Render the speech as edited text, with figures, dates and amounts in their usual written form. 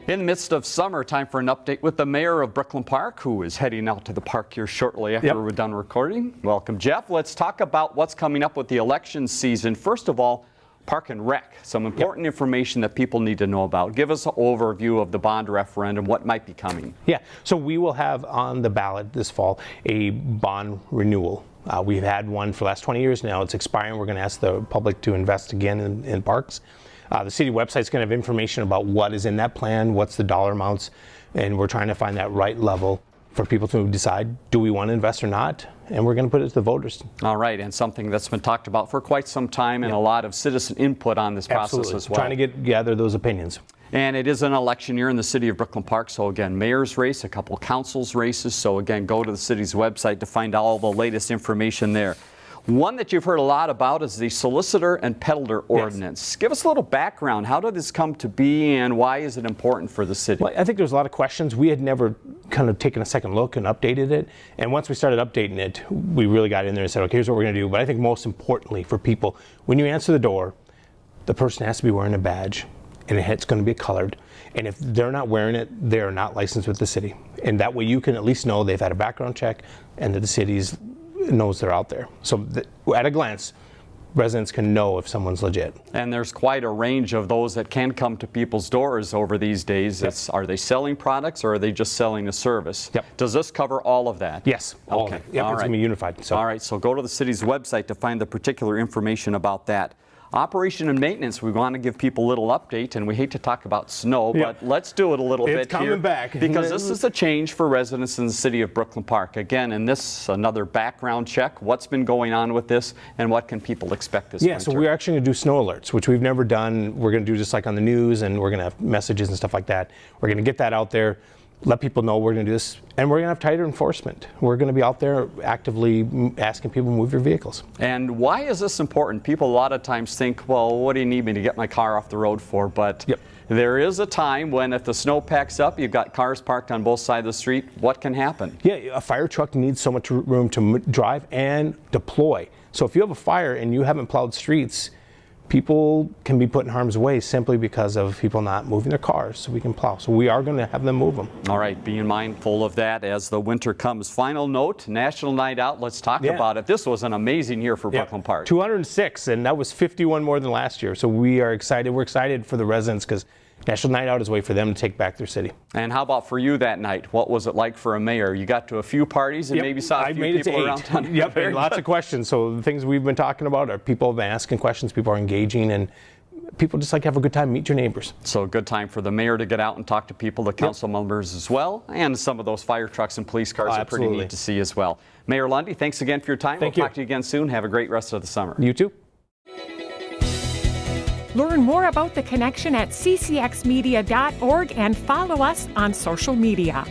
In the midst of summer, time for an update with the mayor of Brooklyn Park, who is heading out to the park here shortly after we're done recording. Welcome, Jeff. Let's talk about what's coming up with the election season. First of all, Park and Rec, some important information that people need to know about. Give us an overview of the bond referendum, what might be coming. Yeah, so we will have on the ballot this fall a bond renewal. We've had one for the last 20 years now. It's expiring. We're going to ask the public to invest again in parks. The city website is going to have information about what is in that plan, what's the dollar amounts, and we're trying to find that right level for people to decide, do we want to invest or not? And we're going to put it to the voters. All right, and something that's been talked about for quite some time, and a lot of citizen input on this process as well. Trying to gather those opinions. And it is an election year in the city of Brooklyn Park, so again, mayor's race, a couple council's races, so again, go to the city's website to find all the latest information there. One that you've heard a lot about is the Solicitor-Propeller Ordinance. Yes. Give us a little background. How did this come to be, and why is it important for the city? Well, I think there's a lot of questions. We had never kind of taken a second look and updated it. And once we started updating it, we really got in there and said, okay, here's what we're going to do. But I think most importantly for people, when you answer the door, the person has to be wearing a badge, and it's going to be colored. And if they're not wearing it, they're not licensed with the city. And that way you can at least know they've had a background check and that the city's knows they're out there. So at a glance, residents can know if someone's legit. And there's quite a range of those that can come to people's doors over these days. Are they selling products, or are they just selling a service? Does this cover all of that? Yes. Okay. It's going to be unified. So. All right, so go to the city's website to find the particular information about that. Operation and maintenance, we want to give people a little update, and we hate to talk about snow, but let's do it a little bit here. It's coming back. Because this is a change for residents in the city of Brooklyn Park. Again, and this another background check. What's been going on with this, and what can people expect this winter? So we're actually going to do snow alerts, which we've never done. We're going to do just like on the news, and we're going to have messages and stuff like that. We're going to get that out there, let people know we're going to do this, and we're going to have tighter enforcement. We're going to be out there actively asking people to move your vehicles. And why is this important? People a lot of times think, well, what do you need me to get my car off the road for? But there is a time when if the snow packs up, you've got cars parked on both sides of the street, what can happen? Yeah, a fire truck needs so much room to drive and deploy. So if you have a fire and you haven't plowed streets, people can be put in harm's way simply because of people not moving their cars so we can plow. So we are going to have them move them. All right, being mindful of that as the winter comes. Final note, National Night Out, let's talk about it. This was an amazing year for Brooklyn Park. 206, and that was 51 more than last year. So we are excited. We're excited for the residents because National Night Out is a way for them to take back their city. And how about for you that night? What was it like for a mayor? You got to a few parties and maybe saw a few people around town. And lots of questions. So the things we've been talking about are people have been asking questions, people are engaging, and people just like to have a good time, meet your neighbors. So a good time for the mayor to get out and talk to people, the council members as well, and some of those fire trucks and police cars are pretty neat to see as well. Mayor Lundy, thanks again for your time. We'll talk to you again soon. Have a great rest of the summer. You too. Learn more about The Connection at ccxmedia.org and follow us on social media.